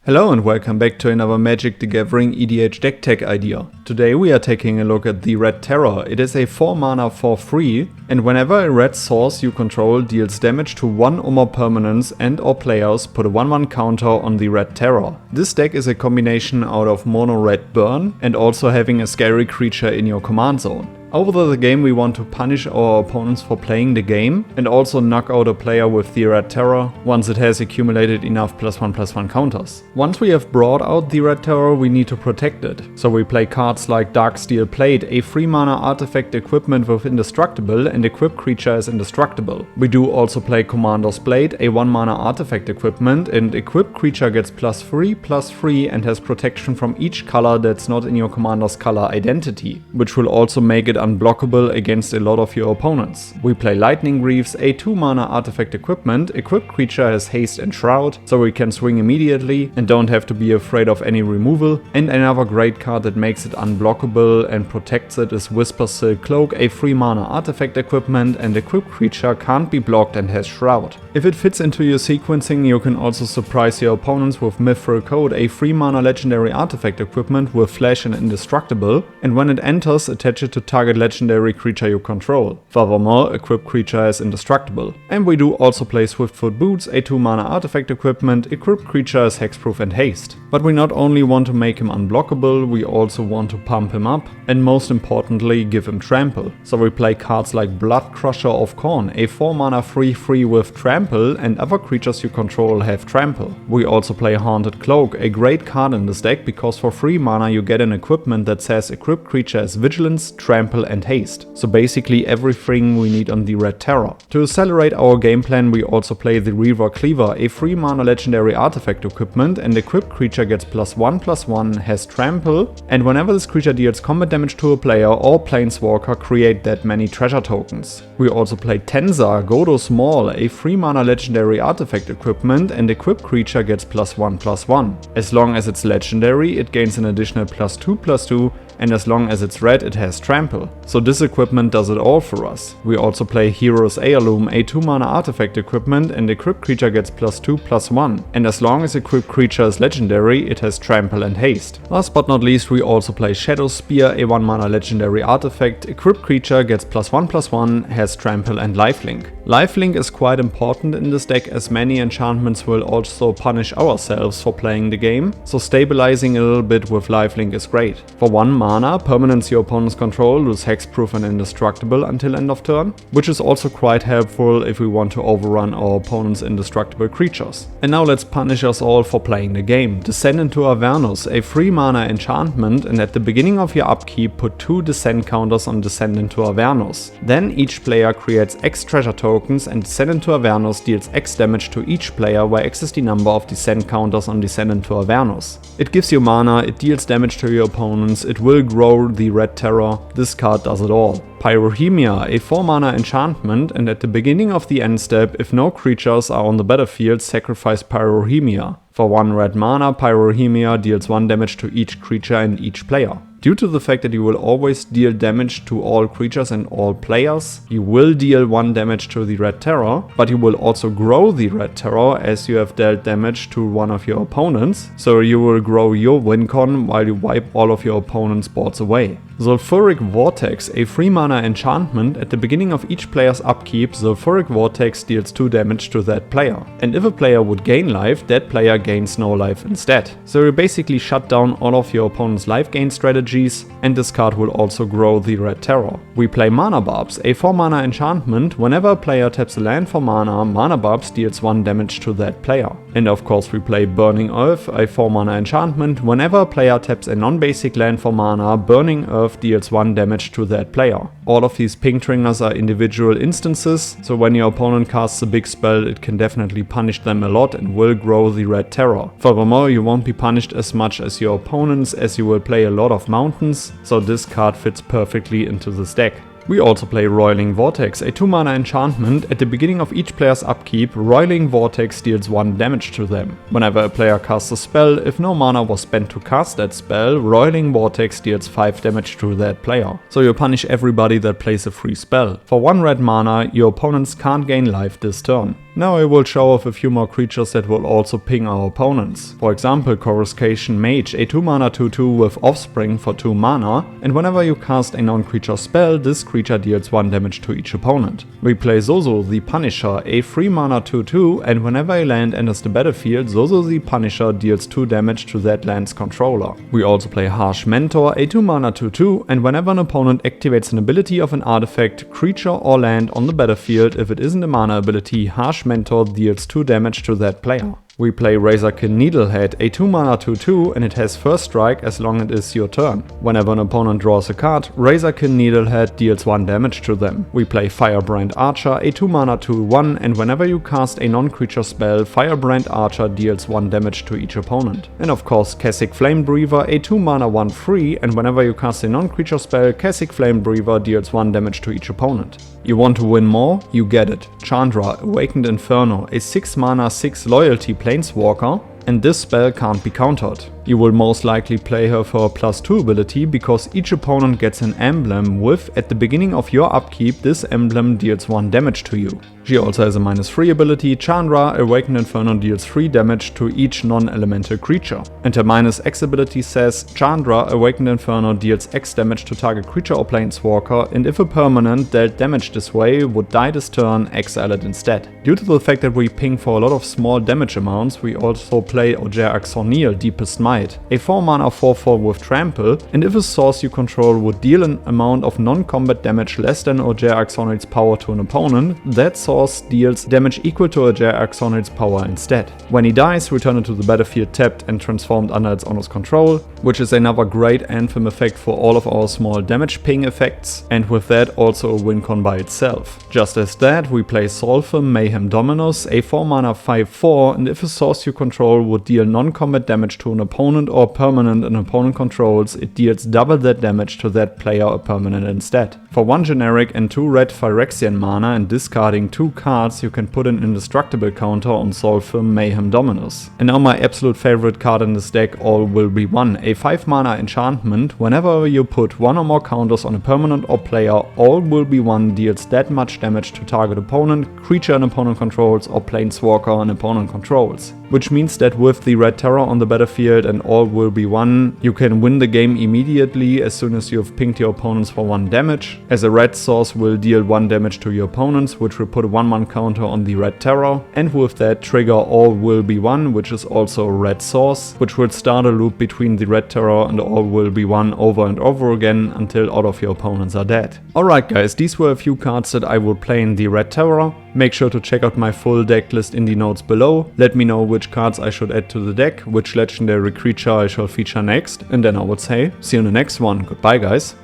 Hello and welcome back to another Magic the Gathering EDH deck tech idea. Today we are taking a look at the Red Terror. It is a 4 mana for free, and whenever a red source you control deals damage to one or more permanents and or players, put a 1/1 counter on the Red Terror. This deck is a combination out of mono red burn and also having a scary creature in your command zone. Over the game we want to punish our opponents for playing the game and also knock out a player with the Red Terror once it has accumulated enough +1/+1 counters. Once we have brought out the Red Terror we need to protect it. So we play cards like Darksteel Plate, a 3 mana artifact equipment with Indestructible and equip creature as Indestructible. We do also play Commander's Blade, a 1 mana artifact equipment, and equip creature gets +3/+3 and has protection from each color that's not in your commander's color identity, which will also make it unblockable against a lot of your opponents. We play Lightning Greaves, a 2 mana artifact equipment. Equip creature has haste and shroud, so we can swing immediately and don't have to be afraid of any removal. And another great card that makes it unblockable and protects it is Whisper Silk Cloak, a 3 mana artifact equipment, and equip creature can't be blocked and has shroud. If it fits into your sequencing, you can also surprise your opponents with Mithril Code, a 3 mana legendary artifact equipment with flash and indestructible, and when it enters, attach it to target legendary creature you control. Furthermore, equip creature is indestructible. And we do also play Swiftfoot Boots, a 2 mana artifact equipment. Equip creature is hexproof and haste. But we not only want to make him unblockable, we also want to pump him up and most importantly give him trample. So we play cards like Blood Crusher of Khorne, a 4 mana 3/3 with trample, and other creatures you control have trample. We also play Haunted Cloak, a great card in this deck because for 3 mana you get an equipment that says equip creature as vigilance, trample and haste. So basically everything we need on the Red Terror. To accelerate our game plan we also play the Reaver Cleaver, a 3 mana legendary artifact equipment, and equip creature gets +1/+1, has trample, and whenever this creature deals combat damage to a player or planeswalker, create that many treasure tokens. We also play Tensar, Godo's Maul, a 3 mana legendary artifact equipment, and equip creature gets +1/+1. As long as it's legendary it gains an additional +2/+2, and as long as it's red it has trample. So this equipment does it all for us. We also play Hero's Heirloom, a 2 mana artifact equipment, and equip creature gets +2/+1, and as long as equip creature is legendary it has trample and haste. Last but not least we also play Shadow Spear, a 1 mana legendary artifact. Equip creature gets +1/+1, has trample and lifelink. Lifelink is quite important in this deck as many enchantments will also punish ourselves for playing the game, so stabilizing a little bit with lifelink is great. For 1 mana, permanents your opponents control lose hexproof and indestructible until end of turn, which is also quite helpful if we want to overrun our opponent's indestructible creatures. And now let's punish us all for playing the game. Descend into Avernus, a 3 mana enchantment, and at the beginning of your upkeep put 2 descent counters on Descend into Avernus. Then each player creates X treasure tokens and Descend into Avernus deals X damage to each player where X is the number of descent counters on Descend into Avernus. It gives you mana, it deals damage to your opponents, it will grow the Red Terror. This card does it all. Pyrohemia, a 4 mana enchantment, and at the beginning of the end step, if no creatures are on the battlefield, sacrifice Pyrohemia. For 1 red mana, Pyrohemia deals 1 damage to each creature and each player. Due to the fact that you will always deal damage to all creatures and all players, you will deal 1 damage to the Red Terror, but you will also grow the Red Terror as you have dealt damage to one of your opponents, so you will grow your win con while you wipe all of your opponent's boards away. Sulfuric Vortex, a 3 mana enchantment, at the beginning of each player's upkeep, Sulfuric Vortex deals 2 damage to that player. And if a player would gain life, that player gains no life instead. So you basically shut down all of your opponent's life gain strategies, and this card will also grow the Red Terror. We play Mana Barbs, a 4 mana enchantment. Whenever a player taps a land for mana, Mana Barbs deals 1 damage to that player. And of course we play Burning Earth, a 4 mana enchantment. Whenever a player taps a non-basic land for mana, Burning Earth deals 1 damage to that player. All of these ping triggers are individual instances, so when your opponent casts a big spell it can definitely punish them a lot and will grow the Red Terror. Furthermore, you won't be punished as much as your opponents as you will play a lot of mountains, so this card fits perfectly into this deck. We also play Roiling Vortex, a 2 mana enchantment. At the beginning of each player's upkeep, Roiling Vortex deals 1 damage to them. Whenever a player casts a spell, if no mana was spent to cast that spell, Roiling Vortex deals 5 damage to that player. So you punish everybody that plays a free spell. For 1 red mana, your opponents can't gain life this turn. Now I will show off a few more creatures that will also ping our opponents. For example, Coruscation Mage, a 2 mana 2/2 with Offspring for 2 mana, and whenever you cast a non-creature spell, this creature deals 1 damage to each opponent. We play Zozo the Punisher, a 3 mana 2/2, and whenever a land enters the battlefield, Zozo the Punisher deals 2 damage to that land's controller. We also play Harsh Mentor, a 2 mana 2/2, and whenever an opponent activates an ability of an artifact, creature or land on the battlefield, if it isn't a mana ability, Harsh Mentor deals 2 damage to that player. We play Razorkin Needlehead, a 2 mana 2/2, and it has first strike as long as it is your turn. Whenever an opponent draws a card, Razorkin Needlehead deals 1 damage to them. We play Firebrand Archer, a 2 mana 2/1, and whenever you cast a non-creature spell, Firebrand Archer deals 1 damage to each opponent. And of course Kessig Flamebreather, a 2 mana 1/3, and whenever you cast a non-creature spell, Kessig Flamebreather deals 1 damage to each opponent. You want to win more? You get it. Chandra, Awakened Inferno, a 6 mana 6 loyalty Planeswalker, and this spell can't be countered. You will most likely play her for a +2 ability because each opponent gets an emblem with, at the beginning of your upkeep, this emblem deals 1 damage to you. She also has a -3 ability. Chandra, Awakened Inferno deals 3 damage to each non-elemental creature. And her -X ability says, Chandra, Awakened Inferno deals X damage to target creature or planeswalker, and if a permanent dealt damage this way would die this turn, exile it instead. Due to the fact that we ping for a lot of small damage amounts, we also play Ojer Axorneal, Deepest Might, a 4 mana 4/4 with Trample, and if a source you control would deal an amount of non-combat damage less than Ojer Axorneal's power to an opponent, that source deals damage equal to Ojer Axorneal's power instead. When he dies, return it to the battlefield tapped and transformed under its owner's control, which is another great Anthem effect for all of our small damage ping effects, and with that also a win con by itself. Just as that, we play Solve Mayhem Dominus, a 4 mana 5/4, and if a source you control would deal non-combat damage to an opponent or permanent an opponent controls, it deals double that damage to that player or permanent instead. For 1 generic and 2 red Phyrexian mana and discarding 2 cards, you can put an indestructible counter on Solve Mayhem Dominus. And now my absolute favorite card in this deck, All Will Be One, a 5 mana enchantment. Whenever you put 1 or more counters on a permanent or player, All Will Be One deals that much damage to target opponent, creature an opponent controls, or planeswalker an opponent controls. Which means that with the red terror on the battlefield and All Will Be One, you can win the game immediately as soon as you have pinged your opponents for 1 damage, as a red source will deal 1 damage to your opponents, which will put a 1/1 counter on the red terror, and with that trigger All Will Be One, which is also a red source, which will start a loop between the red terror and All Will Be One over and over again until all of your opponents are dead. Alright guys, these were a few cards that I will play in the red terror. Make sure to check out my full deck list in the notes below. Let me know which cards I should add to the deck, which legendary creature I shall feature next, and then I would say, see you in the next one. Goodbye guys.